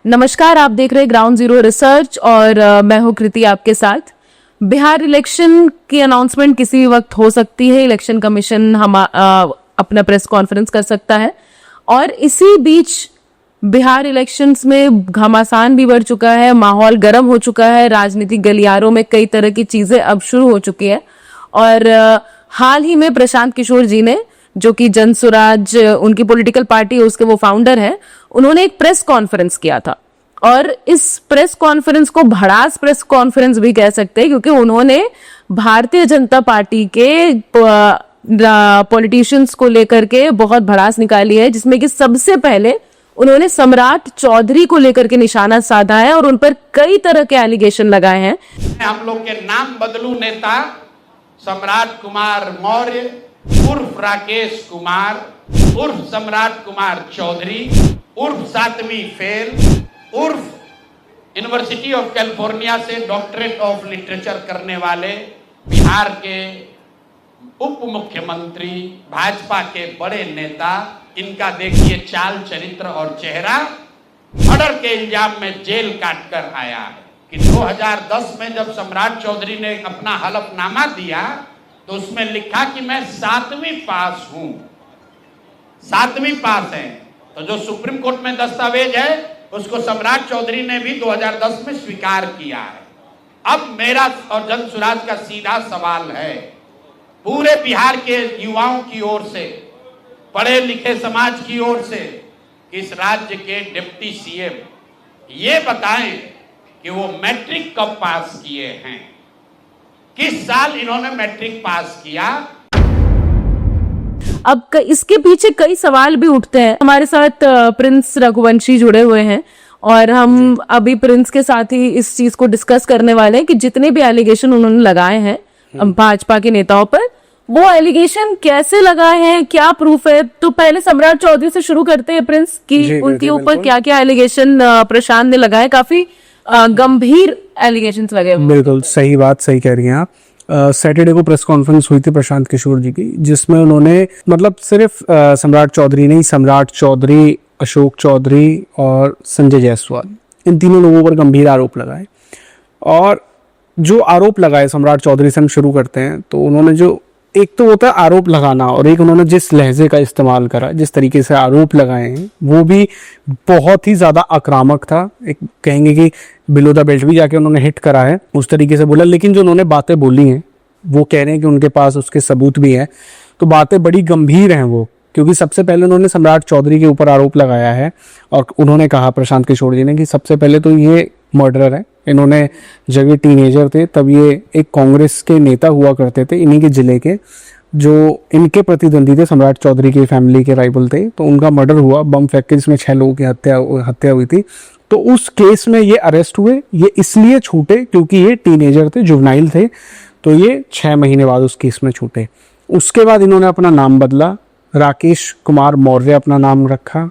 नमस्कार, आप देख रहे हैं ग्राउंड जीरो रिसर्च और मैं हूं कृति आपके साथ। बिहार इलेक्शन की अनाउंसमेंट किसी भी वक्त हो सकती है। इलेक्शन कमीशन अपना प्रेस कॉन्फ्रेंस कर सकता है और इसी बीच बिहार इलेक्शंस में घमासान भी बढ़ चुका है, माहौल गर्म हो चुका है, राजनीतिक गलियारों में कई तरह की चीजें अब शुरू हो चुकी है। और हाल ही में प्रशांत किशोर जी ने, जो कि जनसुराज उनकी पॉलिटिकल पार्टी है, उसके वो फाउंडर हैं, उन्होंने एक प्रेस कॉन्फ्रेंस किया था और इस प्रेस कॉन्फ्रेंस को भड़ास प्रेस कॉन्फ्रेंस भी कह सकते हैं, क्योंकि उन्होंने भारतीय जनता पार्टी के पॉलिटिशियंस को लेकर के बहुत भड़ास निकाली है, जिसमें कि सबसे पहले उन्होंने सम्राट चौधरी को लेकर के निशाना साधा है और उन पर कई तरह के एलिगेशन लगाए हैं। हम लोग के नाम बदलू नेता सम्राट कुमार मौर्य उर्फ राकेश कुमार उर्फ सम्राट कुमार चौधरी उर्फ 7वीं फेल उर्फ यूनिवर्सिटी ऑफ कैलिफोर्निया से डॉक्टरेट ऑफ लिटरेचर करने वाले बिहार के उप मुख्यमंत्री, भाजपा के बड़े नेता, इनका देखिए चाल चरित्र और चेहरा। मर्डर के इल्जाम में जेल काट कर आया है कि 2010 में जब सम्राट चौधरी ने अपना हलफनामा दिया तो उसमें लिखा कि मैं 7वीं पास हूं। 7वीं पास है तो जो सुप्रीम कोर्ट में दस्तावेज है उसको सम्राट चौधरी ने भी 2010 में स्वीकार किया है। अब मेरा और जनसुराज का सीधा सवाल है पूरे बिहार के युवाओं की ओर से, पढ़े लिखे समाज की ओर से, कि इस राज्य के डिप्टी सीएम ये बताएं कि वो मैट्रिक कब पास किए हैं, किस साल इन्होंने मैट्रिक पास किया। अब इसके पीछे कई सवाल भी उठते हैं। हमारे साथ प्रिंस रघुवंशी जुड़े हुए हैं और हम अभी प्रिंस के साथ ही इस चीज को डिस्कस करने वाले हैं कि जितने भी एलिगेशन उन्होंने लगाए हैं भाजपा के नेताओं पर, वो एलिगेशन कैसे लगाए हैं, क्या प्रूफ है। तो पहले सम्राट चौधरी से शुरू करते हैं प्रिंस, कि उनके ऊपर क्या क्या एलिगेशन प्रशांत ने लगाए। काफी गंभीर एलिगेशंस लगे। बिल्कुल सही बात, सही कह रही हैं आप। सैटरडे को प्रेस कॉन्फ्रेंस हुई थी प्रशांत किशोर जी की, जिसमें उन्होंने मतलब सिर्फ सम्राट चौधरी नहीं, सम्राट चौधरी, अशोक चौधरी और संजय जायसवाल, इन तीनों लोगों पर गंभीर आरोप लगाए। और जो आरोप लगाए, सम्राट चौधरी से हम शुरू करते हैं, तो उन्होंने जो एक तो होता है आरोप लगाना, और एक उन्होंने जिस लहजे का इस्तेमाल करा, जिस तरीके से आरोप लगाए हैं, वो भी बहुत ही ज़्यादा आक्रामक था। एक कहेंगे कि बिलो द बेल्ट भी जाके उन्होंने हिट करा है, उस तरीके से बोला। लेकिन जो उन्होंने बातें बोली हैं, वो कह रहे हैं कि उनके पास उसके सबूत भी हैं, तो बातें बड़ी गंभीर हैं वो। क्योंकि सबसे पहले उन्होंने सम्राट चौधरी के ऊपर आरोप लगाया है और उन्होंने कहा, प्रशांत किशोर जी ने, कि सबसे पहले तो ये मर्डरर है। इन्होंने जब ये टीनेजर थे तब ये एक कांग्रेस के नेता हुआ करते थे, इन्हीं के जिले के, जो इनके प्रतिद्वंदी थे, सम्राट चौधरी की फैमिली के राइवल थे। तो उनका मर्डर हुआ, बम फेंक के, जिसमें 6 लोगों की हत्या हुई थी। तो उस केस में ये अरेस्ट हुए। ये इसलिए छूटे क्योंकि ये टीनेजर थे, जुवेनाइल थे, तो ये 6 महीने बाद उस केस में छूटे। उसके बाद इन्होंने अपना नाम बदला, राकेश कुमार मौर्य अपना नाम रखा।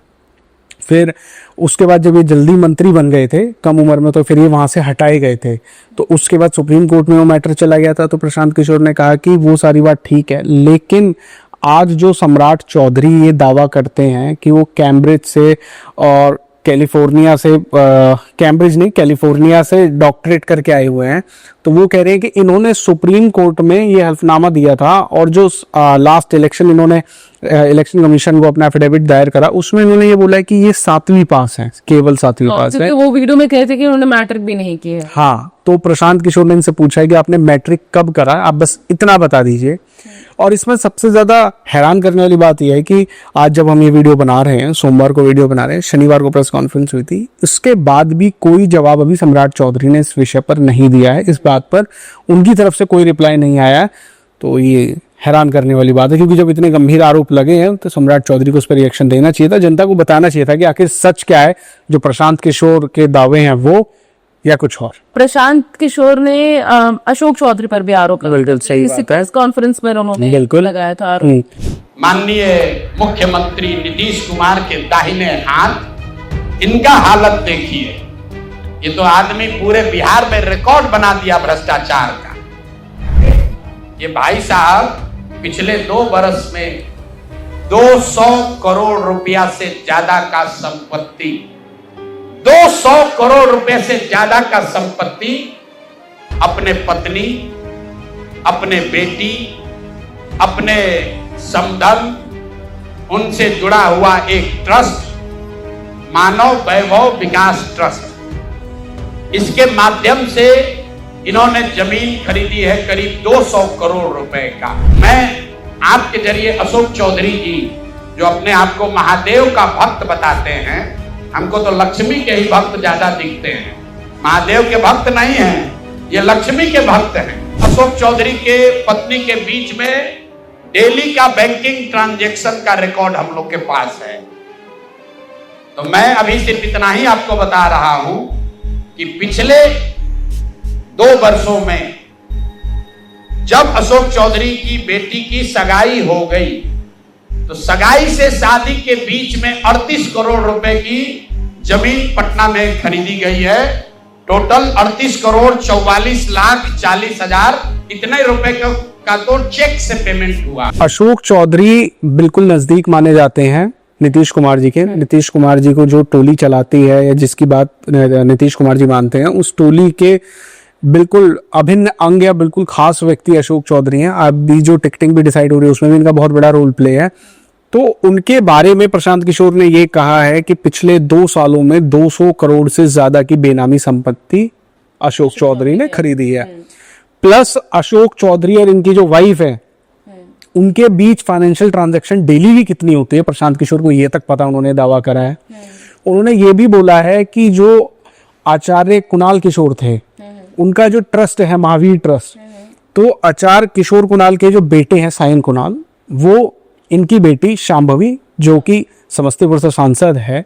फिर उसके बाद जब ये जल्दी मंत्री बन गए थे कम उम्र में, तो फिर ये वहाँ से हटाए गए थे। तो उसके बाद सुप्रीम कोर्ट में वो मैटर चला गया था। तो प्रशांत किशोर ने कहा कि वो सारी बात ठीक है, लेकिन आज जो सम्राट चौधरी ये दावा करते हैं कि वो कैम्ब्रिज से और कैलिफोर्निया से, कैम्ब्रिज नहीं, कैलिफोर्निया से डॉक्टरेट करके आए हुए हैं, तो वो कह रहे हैं कि इन्होंने सुप्रीम कोर्ट में ये हल्फनामा दिया था और जो लास्ट इलेक्शन इन्होंने इलेक्शन कमीशन को अपना एफिडेविट दायर करा, उसमें इन्होंने ये बोला है कि ये 7वीं पास है, केवल 7वीं पास है। वो वीडियो में कहते कि उन्होंने मैट्रिक भी नहीं की है। हाँ, तो प्रशांत किशोर ने इनसे पूछा है कि आपने मैट्रिक कब करा, आप बस इतना बता दीजिए। और इसमें सबसे ज्यादा हैरान करने वाली बात यह है कि आज जब हम ये वीडियो बना रहे हैं, सोमवार को वीडियो बना रहे हैं, शनिवार को प्रेस कॉन्फ्रेंस हुई थी, उसके बाद भी कोई जवाब अभी सम्राट चौधरी ने इस विषय पर नहीं दिया है। इस बात पर उनकी तरफ से कोई रिप्लाई नहीं आया। तो ये हैरान करने वाली बात है, क्योंकि जब इतने गंभीर आरोप लगे हैं तो सम्राट चौधरी को उस पर रिएक्शन देना चाहिए था, जनता को बताना चाहिए था कि आखिर सच क्या है, जो प्रशांत किशोर के दावे हैं वो, या कुछ और। प्रशांत किशोर ने अशोक चौधरी पर भी आरोप लगाया। बिल्कुल सही बात है। प्रेस कॉन्फ्रेंस में उन्होंने लगाया था आरोप। माननीय मुख्यमंत्री नीतीश कुमार के दाहिने हाथ, इनका हालत देखिए। ये तो आदमी पूरे बिहार में रिकॉर्ड बना दिया भ्रष्टाचार का। ये भाई साहब पिछले 2 बरस में 200 करोड़ रुपया से ज्यादा का संपत्ति, 200 करोड़ रुपए से ज्यादा का संपत्ति अपने पत्नी, अपने बेटी, अपने समधन, उनसे जुड़ा हुआ एक ट्रस्ट, मानव वैभव विकास ट्रस्ट, इसके माध्यम से इन्होंने जमीन खरीदी है करीब 200 करोड़ रुपए का। मैं आपके जरिए अशोक चौधरी जी, जो अपने आप को महादेव का भक्त बताते हैं, हमको तो लक्ष्मी के ही भक्त ज्यादा दिखते हैं, महादेव के भक्त नहीं हैं, ये लक्ष्मी के भक्त हैं। अशोक चौधरी के पत्नी के बीच में डेली का बैंकिंग ट्रांजैक्शन का रिकॉर्ड हम लोग के पास है। तो मैं अभी सिर्फ इतना ही आपको बता रहा हूं कि पिछले 2 वर्षों में जब अशोक चौधरी की बेटी की सगाई हो गई, तो सगाई से शादी के बीच में 38 करोड़ रुपए की जमीन पटना में खरीदी गई है। टोटल 38 करोड़ 44,40,000 इतने रुपए का तो चेक से पेमेंट हुआ। अशोक चौधरी बिल्कुल नजदीक माने जाते हैं नीतीश कुमार जी के। नीतीश कुमार जी को जो टोली चलाती है या जिसकी बात नीतीश कुमार जी मानते हैं, उस टोली के बिल्कुल अभिन्न अंग या बिल्कुल खास व्यक्ति अशोक चौधरी हैं। अभी जो टिकटिंग भी डिसाइड हो रही है उसमें भी इनका बहुत बड़ा रोल प्ले है। तो उनके बारे में प्रशांत किशोर ने ये कहा है कि पिछले 2 सालों में 200 करोड़ से ज्यादा की बेनामी संपत्ति अशोक चौधरी ने खरीदी है। प्लस अशोक चौधरी और इनकी जो वाइफ है, उनके बीच फाइनेंशियल ट्रांजैक्शन डेली भी कितनी होती है, प्रशांत किशोर को ये तक पता, उन्होंने दावा करा है। उन्होंने ये भी बोला है कि जो आचार्य कुणाल किशोर थे, उनका जो ट्रस्ट है महावीर ट्रस्ट, तो आचार्य किशोर कुणाल के जो बेटे हैं सायन कुणाल, वो इनकी बेटी शांभवी, जो कि समस्तीपुर से सांसद है,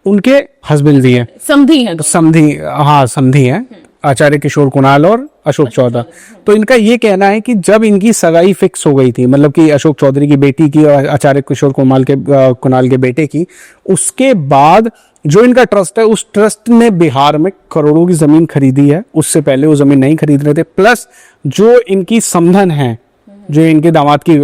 उनके हस्बैंड भी हैं, समधी हैं। समधी हैं आचार्य किशोर कुणाल और अशोक चौधरी। तो इनका ये कहना है कि जब इनकी सगाई फिक्स हो गई थी, मतलब कि अशोक चौधरी की बेटी की और आचार्य किशोर कुणाल के बेटे की, उसके बाद जो इनका ट्रस्ट है, उस ट्रस्ट ने बिहार में करोड़ों की जमीन खरीदी है। उससे पहले वो जमीन नहीं खरीद रहे थे। प्लस जो इनकी समधन है, जो इनके दामाद की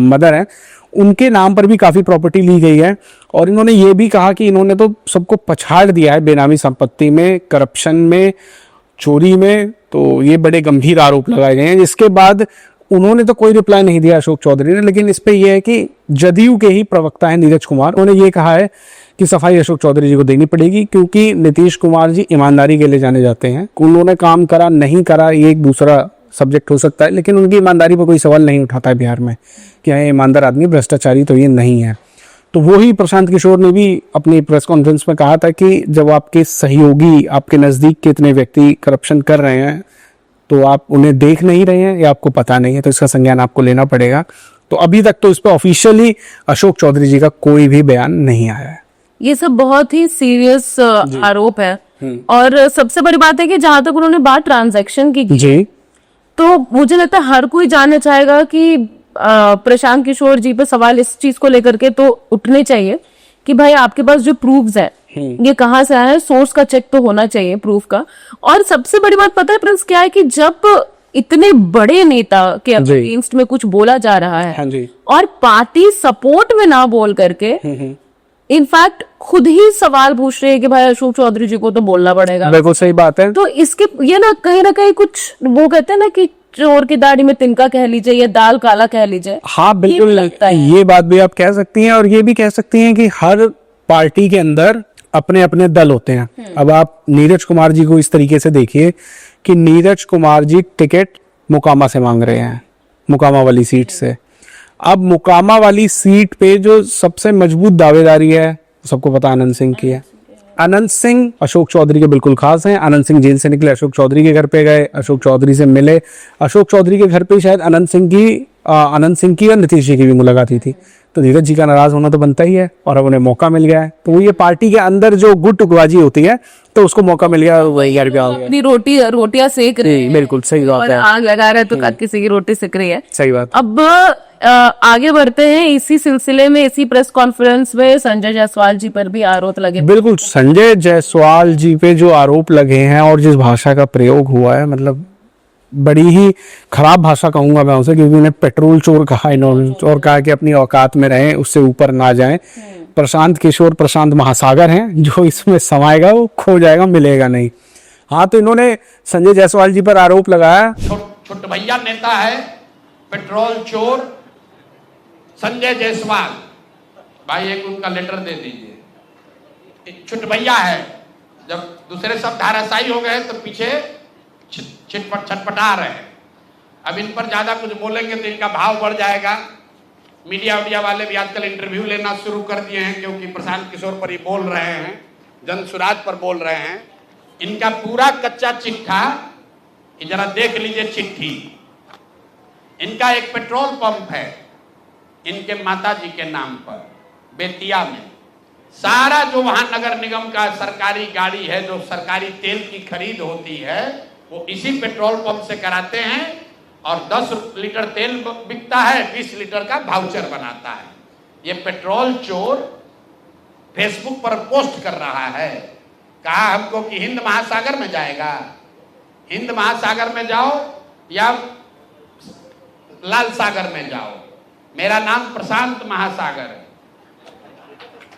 मदर है, उनके नाम पर भी काफी प्रॉपर्टी ली गई है। और इन्होंने ये भी कहा कि इन्होंने तो सबको पछाड़ दिया है बेनामी संपत्ति में, करप्शन में, चोरी में। तो ये बड़े गंभीर आरोप लगाए गए हैं, जिसके बाद उन्होंने तो कोई रिप्लाई नहीं दिया अशोक चौधरी ने। लेकिन इस पे ये है कि जदयू के ही प्रवक्ता है नीरज कुमार, उन्होंने ये कहा है कि सफाई अशोक चौधरी जी को देनी पड़ेगी, क्योंकि नीतीश कुमार जी ईमानदारी के लिए जाने जाते हैं। उन्होंने काम करा नहीं करा ये एक दूसरा सब्जेक्ट हो सकता है, लेकिन उनकी ईमानदारी पर कोई सवाल नहीं उठाता है बिहार में कि हाँ ईमानदार आदमी, भ्रष्टाचारी तो ये नहीं है। तो वो ही प्रशांत किशोर ने भी अपनी प्रेस कॉन्फ्रेंस में कहा था कि जब आपके सहयोगी, आपके नजदीक के इतने व्यक्ति करप्शन कर रहे हैं, तो आप उन्हें देख नहीं रहे हैं या आपको पता नहीं है, तो इसका संज्ञान आपको लेना पड़ेगा। तो अभी तक तो इस पर ऑफिशियली अशोक चौधरी जी का कोई भी बयान नहीं आया है। ये सब बहुत ही सीरियस आरोप है। और सबसे बड़ी बात है कि जहां तक उन्होंने बात ट्रांजैक्शन की जी, तो मुझे लगता है हर कोई जानना चाहेगा कि प्रशांत किशोर जी पे सवाल इस चीज को लेकर के तो उठने चाहिए कि भाई आपके पास जो प्रूफ्स है ये कहाँ से आया है, सोर्स का चेक तो होना चाहिए प्रूफ का। और सबसे बड़ी बात पता है प्रिंस क्या है कि जब इतने बड़े नेता के अगेंस्ट में कुछ बोला जा रहा है, हाँ जी, और पार्टी सपोर्ट में ना बोल करके इनफैक्ट खुद ही सवाल पूछ रहे हैं कि भाई अशोक चौधरी जी को तो बोलना पड़ेगा। बिल्कुल सही बात है। तो इसके ये ना कहीं कुछ वो कहते हैं ना कि चोर की दाढ़ी में तिनका कह लीजिए या दाल काला कह लीजिए। हाँ बिल्कुल लगता है। ये बात भी आप कह सकती हैं, और ये भी कह सकती हैं कि हर पार्टी के अंदर अपने अपने दल होते हैं। अब आप नीरज कुमार जी को इस तरीके से देखिए कि नीरज कुमार जी टिकट मोकामा से मांग रहे हैं, मोकामा वाली सीट से। अब मोकामा वाली सीट पे जो सबसे मजबूत दावेदारी है, सबको पता आनंद सिंह की है। अनंत सिंह अशोक चौधरी के बिल्कुल खास हैं। अनंत सिंह जेल से निकले, अशोक चौधरी के घर पे गए, अशोक चौधरी से मिले। अशोक चौधरी के घर पे शायद अनंत सिंह की और नीतीश जी की भी मुलाकात हुई थी। तो नीरज जी का नाराज होना तो बनता ही है, और अब उन्हें मौका मिल गया है। तो ये पार्टी के अंदर जो गुट टुकबाजी होती है, तो उसको मौका मिल गया, वही यार अपनी रोटियां सेक रहे हैं। बिल्कुल सही बात और है। आग लगा रहे तो किसी की रोटी सेक रही है। सही बात। अब आगे बढ़ते हैं। इसी सिलसिले में इसी प्रेस कॉन्फ्रेंस में संजय जायसवाल जी पर भी आरोप लगे। बिल्कुल, संजय जायसवाल जी पे जो आरोप लगे हैं और जिस भाषा का प्रयोग हुआ है, मतलब बड़ी ही खराब भाषा कहूंगा मैं उसे, क्योंकि उन्हें पेट्रोल चोर कहा इन्होंने और कहा कि अपनी औकात में रहें, उससे ऊपर ना जाएं। प्रशांत किशोर प्रशांत महासागर हैं, जो इसमें समाएगा वो खो जाएगा, मिलेगा नहीं। हाँ, तो इन्होंने संजय जायसवाल जी पर आरोप लगाया। छोट भैया नेता है, पेट्रोल चोर संजय जायसवाल, भाई एक उनका लेटर दे दीजिए। छोट भैया है, जब दूसरे सब धाराशायी हो गए तो पीछे छटपटा रहे हैं। अब इन पर ज्यादा कुछ बोलेंगे तो इनका भाव बढ़ जाएगा। मीडिया वाले भी आजकल इंटरव्यू लेना शुरू कर दिए हैं, क्योंकि प्रशांत किशोर पर ही बोल रहे हैं, जनसुराज पर बोल रहे हैं। इनका पूरा कच्चा चिट्ठा जरा देख लीजिए चिट्ठी। इनका एक पेट्रोल पंप है इनके माताजी के नाम पर बेतिया में। सारा जो वहां नगर निगम का सरकारी गाड़ी है, जो सरकारी तेल की खरीद होती है, वो इसी पेट्रोल पंप से कराते हैं और 10 लीटर तेल बिकता है, 20 लीटर का वाउचर बनाता है। ये पेट्रोल चोर फेसबुक पर पोस्ट कर रहा है, कहा हमको कि हिंद महासागर में जाएगा, हिंद महासागर में जाओ या लाल सागर में जाओ, मेरा नाम प्रशांत महासागर है,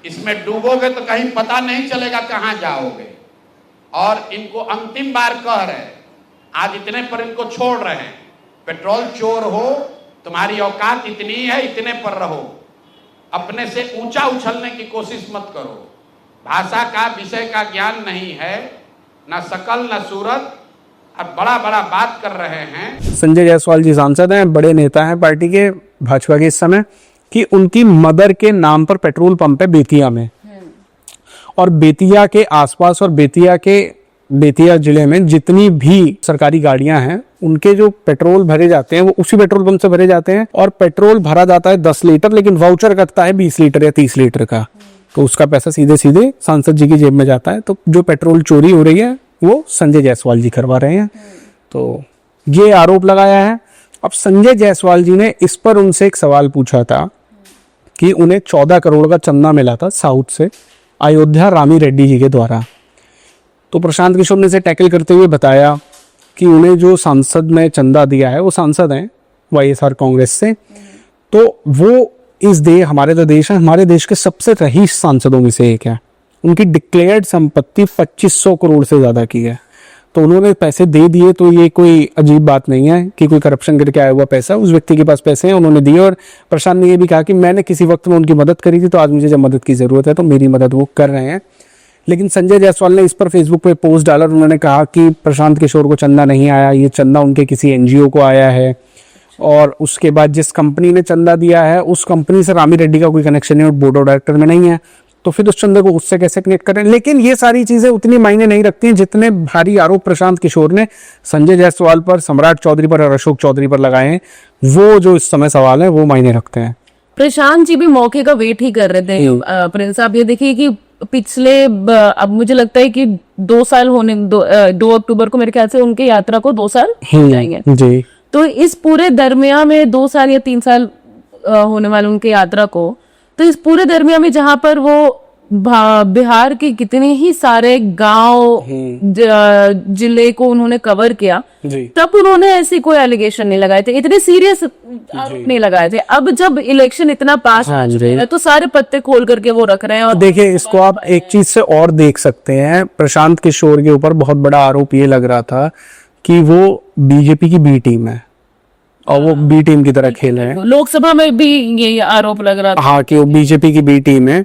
इसमें डूबोगे तो कहीं पता नहीं चलेगा कहां जाओगे। और इनको अंतिम बार कह रहे हैं, आज इतने पर इनको छोड़ रहे हैं। पेट्रोल चोर हो, तुम्हारी औकात इतनी है, इतने पर रहो, अपने से ऊंचा उछलने की कोशिश मत करो। भाषा का विषय का ज्ञान नहीं है, ना शकल ना सूरत, अब बड़ा बड़ा बात कर रहे हैं। संजय जायसवाल जी सांसद हैं, बड़े नेता हैं पार्टी के, भाजपा के इस समय, कि उनकी मदर के नाम पर पेट्रोल पंप है बेतिया में, और बेतिया के आसपास और बेतिया जिले में जितनी भी सरकारी गाड़ियां हैं, उनके जो पेट्रोल भरे जाते हैं वो उसी पेट्रोल पंप से भरे जाते हैं। और पेट्रोल भरा जाता है 10 लीटर, लेकिन वाउचर कटता है 20 लीटर या 30 लीटर का, तो उसका पैसा सीधे सीधे सांसद जी की जेब में जाता है। तो जो पेट्रोल चोरी हो रही है वो संजय जायसवाल जी करवा रहे हैं, तो ये आरोप लगाया है। अब संजय जायसवाल जी ने इस पर उनसे एक सवाल पूछा था कि उन्हें 14 करोड़ का चंदा मिला था साउथ से अयोध्या रामी रेड्डी जी के द्वारा। तो प्रशांत किशोर ने इसे टैकल करते हुए बताया कि उन्हें जो सांसद में चंदा दिया है, वो सांसद हैं YSR कांग्रेस से, तो वो हमारे देश के सबसे रईस सांसदों में से एक है। उनकी डिक्लेयर्ड संपत्ति 2500 करोड़ से ज्यादा की है, तो उन्होंने पैसे दे दिए, तो ये कोई अजीब बात नहीं है कि कोई करप्शन करके आया हुआ पैसा, उस व्यक्ति के पास पैसे हैं, उन्होंने दिए। और प्रशांत ने ये भी कहा कि मैंने किसी वक्त में उनकी मदद करी थी, तो आज मुझे जब मदद की जरूरत है तो मेरी मदद वो कर रहे हैं। लेकिन संजय जायसवाल ने इस पर फेसबुक पे पोस्ट डाला, उन्होंने कहा कि प्रशांत किशोर को चंदा नहीं आया, ये चंदा उनके किसी NGO को आया है, और उसके बाद जिस कंपनी ने चंदा दिया है उस कंपनी से रामी रेड्डी का कोई कनेक्शन नहीं और बोर्ड ऑफ डायरेक्टर में नहीं है, तो फिर उस चंदे को उससे कैसे कनेक्ट करें। लेकिन ये सारी चीजें उतनी मायने नहीं रखती हैं जितने भारी आरोप प्रशांत किशोर ने संजय जायसवाल पर, सम्राट चौधरी पर और अशोक चौधरी पर लगाए हैं। वो जो इस समय सवाल है वो मायने रखते हैं। प्रशांत जी भी मौके का वेट ही कर रहे थे। प्रिंस साहब, ये देखिए कि पिछले अब मुझे लगता है कि 2 साल होने 2 अक्टूबर को मेरे ख्याल से उनकी यात्रा को 2 साल हो जाएंगे जी। तो इस पूरे दरमियान में 2 साल या 3 साल होने वाले उनकी यात्रा को, तो इस पूरे दरमियान में जहां पर वो बिहार के कितने ही सारे गांव जिले को उन्होंने कवर किया, तब उन्होंने ऐसी कोई एलिगेशन नहीं लगाए थे, इतने सीरियस आरोप नहीं लगाए थे। अब जब इलेक्शन इतना पास है तो सारे पत्ते खोल करके वो रख रहे हैं। और देखिए, इसको आप एक चीज से और देख सकते हैं, प्रशांत किशोर के ऊपर बहुत बड़ा आरोप ये लग रहा था कि वो बीजेपी की बी टीम है और वो बी टीम की तरह खेल रहे हैं। लोकसभा में भी ये आरोप लग रहा था, हाँ, कि वो बीजेपी की बी टीम है।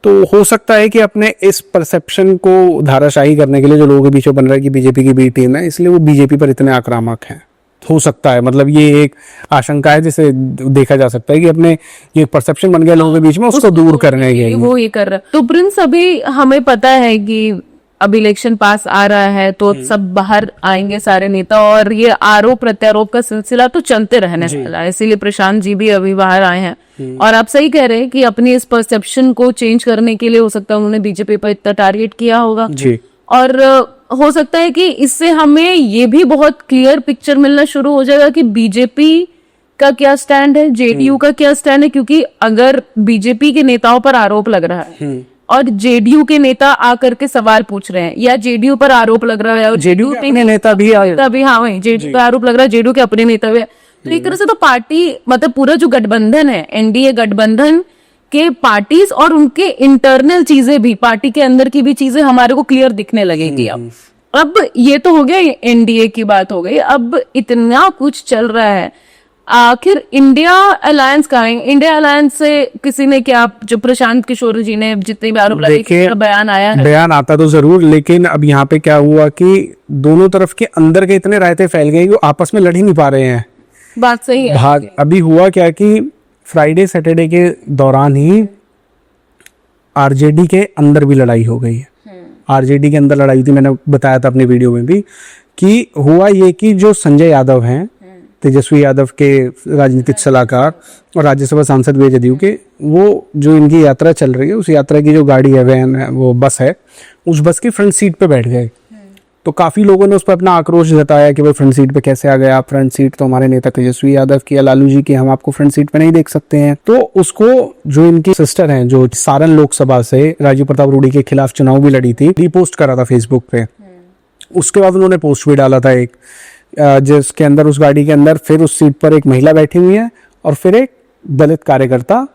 तो हो सकता है कि अपने इस परसेप्शन को धाराशाही करने के लिए जो लोगों के बीच में बन रहा है कि बीजेपी की बी टीम है, इसलिए वो बीजेपी पर इतने आक्रामक हैं। हो सकता है, मतलब ये एक आशंका है जिसे देखा जा सकता है कि अपने ये परसेप्शन बन गया लोगों के बीच में, उसको दूर करने के लिए वो ये कर रहा है। तो प्रिंस, अभी हमें पता है कि अब इलेक्शन पास आ रहा है तो सब बाहर आएंगे सारे नेता, और ये आरोप प्रत्यारोप का सिलसिला तो चलते रहने वाला है, इसीलिए प्रशांत जी भी अभी बाहर आए हैं। और आप सही कह रहे हैं कि अपनी इस परसेप्शन को चेंज करने के लिए हो सकता है उन्होंने बीजेपी पर इतना टारगेट किया होगा जी। और हो सकता है कि इससे हमें ये भी बहुत क्लियर पिक्चर मिलना शुरू हो जाएगा कि बीजेपी का क्या स्टैंड है, JDU का क्या स्टैंड है। क्योंकि अगर बीजेपी के नेताओं पर आरोप लग रहा है और जेडीयू के नेता आकर के सवाल पूछ रहे हैं, या जेडीयू पर आरोप लग रहा है, और जेडीयू के अपने नेता भी आए। तभी हाँ वही जेडीयू पे आरोप लग रहा है, जेडीयू के अपने नेता भी। तो एक तरह से तो पार्टी मतलब पूरा जो गठबंधन है, एनडीए गठबंधन के पार्टीज और उनके इंटरनल चीजें भी, पार्टी के अंदर की भी चीजें हमारे को क्लियर दिखने लगेंगी। अब ये तो हो गया, एनडीए की बात हो गई। अब इतना कुछ चल रहा है, आखिर इंडिया अलायंस कहाँ है? इंडिया अलायंस से किसी ने क्या, जो प्रशांत किशोर जी ने जितने भी आरोप लगाए, बयान आया है, बयान आता तो जरूर, लेकिन अब यहाँ पे क्या हुआ कि दोनों तरफ के अंदर के इतने रायते फैल गए कि वो आपस में लड़ ही नहीं पा रहे हैं। बात सही है। अभी हुआ क्या कि फ्राइडे सैटरडे के दौरान ही आरजेडी के अंदर भी लड़ाई हो गई है। आरजेडी के अंदर लड़ाई थी, मैंने बताया था अपने वीडियो में भी कि हुआ ये कि जो संजय यादव हैं, तेजस्वी यादव के राजनीतिक सलाहकार और राज्यसभा सांसद वे जदयू के, वो जो इनकी यात्रा चल रही है, उस यात्रा की जो गाड़ी है, वैन है, वो बस है, उस बस की फ्रंट सीट पे बैठ गए। तो काफी लोगों ने उस पर अपना आक्रोश जताया कि भाई फ्रंट सीट पे कैसे आ गए आप, फ्रंट सीट तो हमारे नेता तेजस्वी यादव की या लालू जी की, हम आपको फ्रंट सीट पे नहीं देख सकते हैं। तो उसको जो इनकी सिस्टर हैं, जो सारण लोकसभा से राजीव प्रताप रूडी के खिलाफ चुनाव भी लड़ी थी, रीपोस्ट करा था फेसबुक पे। उसके बाद उन्होंने पोस्ट भी डाला था एक, जिसके अंदर उस गाड़ी के अंदर फिर उस सीट पर एक महिला बैठी हुई है और फिर एक दलित कार्यकर्ता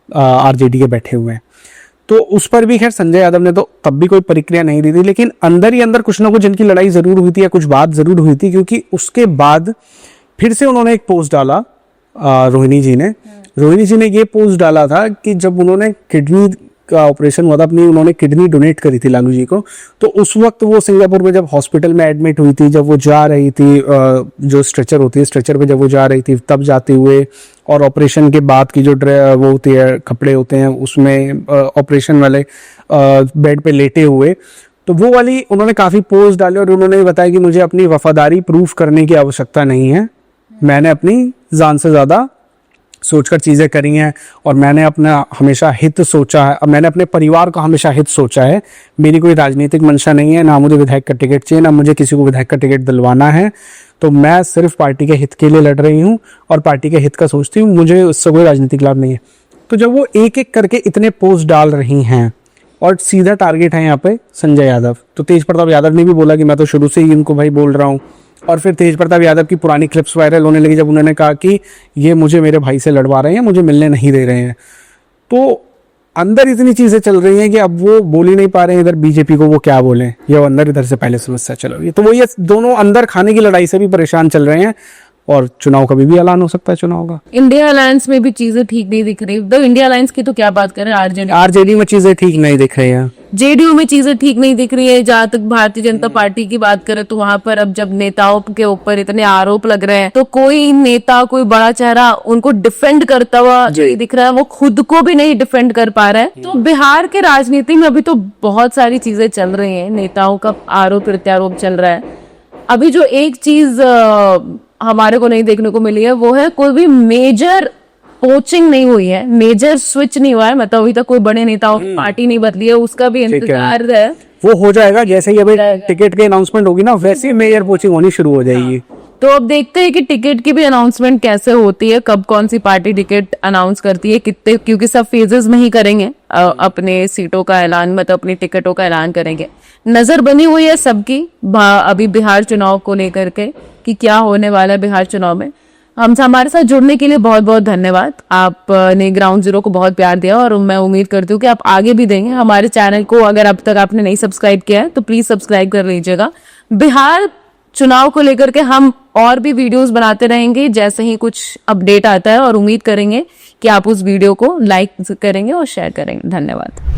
आरजेडी के बैठे हुए हैं। तो उस पर भी खैर संजय यादव ने तो तब भी कोई प्रतिक्रिया नहीं दी थी, लेकिन अंदर ही अंदर कुछ ना कुछ इनकी लड़ाई जरूर हुई थी या कुछ बात जरूर हुई थी, क्योंकि उसके बाद फिर से उन्होंने एक पोस्ट डाला, रोहिणी जी ने ये पोस्ट डाला था कि जब उन्होंने किडनी का ऑपरेशन हुआ था, उन्होंने किडनी डोनेट करी थी लालू जी को, तो उस वक्त वो सिंगापुर में जब हॉस्पिटल में एडमिट हुई थी, जब वो जा रही थी, जो स्ट्रेचर होती है, स्ट्रेचर पे जब वो जा रही थी, तब जाते हुए, और ऑपरेशन के बाद की जो वो होती है, कपड़े होते हैं, उसमें ऑपरेशन वाले बेड पे लेटे हुए, तो वो वाली उन्होंने काफी पोस्ट डाले और उन्होंने बताया कि मुझे अपनी वफादारी प्रूफ करने की आवश्यकता नहीं है, मैंने अपनी जान से ज्यादा सोचकर चीजें करी हैं और मैंने अपना हमेशा हित सोचा है, मैंने अपने परिवार का हमेशा हित सोचा है, मेरी कोई राजनीतिक मंशा नहीं है, ना मुझे विधायक का टिकट चाहिए, ना मुझे किसी को विधायक का टिकट दिलवाना है, तो मैं सिर्फ पार्टी के हित के लिए लड़ रही हूँ और पार्टी के हित का सोचती हूँ, मुझे उससे कोई राजनीतिक लाभ नहीं है। तो जब वो एक एक करके इतने पोस्ट डाल रही हैं और सीधा टारगेट है यहाँ पे संजय यादव, तो तेज प्रताप यादव ने भी बोला कि मैं तो शुरू से ही इनको भाई बोल रहा हूँ, और फिर तेज प्रताप यादव की पुरानी क्लिप्स वायरल होने लगी जब उन्होंने कहा कि ये मुझे मेरे भाई से लड़वा रहे हैं, मुझे मिलने नहीं दे रहे हैं। तो अंदर इतनी चीजें चल रही हैं कि अब वो बोल ही नहीं पा रहे हैं, इधर बीजेपी को वो क्या बोलें, ये अंदर इधर से पहले समस्या चल रही है। तो वो ये दोनों अंदर खाने की लड़ाई से भी परेशान चल रहे हैं और चुनाव कभी भी ऐलान हो सकता है चुनाव का। इंडिया अलायंस में भी चीजें ठीक नहीं दिख रही। तो इंडिया अलायंस की तो क्या बात करें, आरजेडी में चीजें ठीक नहीं दिख रही हैं, जेडीयू में चीजें ठीक नहीं दिख रही है। जहां तक भारतीय जनता पार्टी की बात करें तो वहां पर अब जब नेताओं के ऊपर इतने आरोप लग रहे हैं तो कोई नेता, कोई बड़ा चेहरा उनको डिफेंड करता हुआ दिख रहा है, वो खुद को भी नहीं डिफेंड कर पा रहा है। तो बिहार के राजनीति में अभी तो बहुत सारी चीजें चल रही हैं, नेताओं का आरोप प्रत्यारोप चल रहा है। अभी जो एक चीज हमारे को नहीं देखने को मिली है वो है कोई भी मेजर पोचिंग नहीं हुई है, मेजर स्विच नहीं हुआ है, मतलब अभी तक कोई बड़े नेताओं की पार्टी नहीं बदली है, उसका भी इंतजार है। वो हो जाएगा जैसे ही अभी टिकट की अनाउंसमेंट होगी ना, वैसे ही मेजर पोचिंग होनी शुरू हो जाएगी। तो अब देखते हैं कि टिकट की भी अनाउंसमेंट कैसे होती है, कब कौन सी पार्टी टिकट अनाउंस करती है, कितने, क्योंकि सब फेजेस में ही करेंगे अपने सीटों का ऐलान, मतलब अपनी टिकटों का ऐलान करेंगे। नजर बनी हुई है सबकी अभी बिहार चुनाव को लेकर के कि क्या होने वाला है बिहार चुनाव में। हमारे साथ जुड़ने के लिए बहुत बहुत धन्यवाद। आपने ग्राउंड जीरो को बहुत प्यार दिया और मैं उम्मीद करती हूँ कि आप आगे भी देंगे। हमारे चैनल को अगर अब तक आपने नहीं सब्सक्राइब किया है तो प्लीज सब्सक्राइब कर लीजिएगा। बिहार चुनाव को लेकर के हम और भी वीडियोस बनाते रहेंगे जैसे ही कुछ अपडेट आता है, और उम्मीद करेंगे कि आप उस वीडियो को लाइक करेंगे और शेयर करेंगे। धन्यवाद।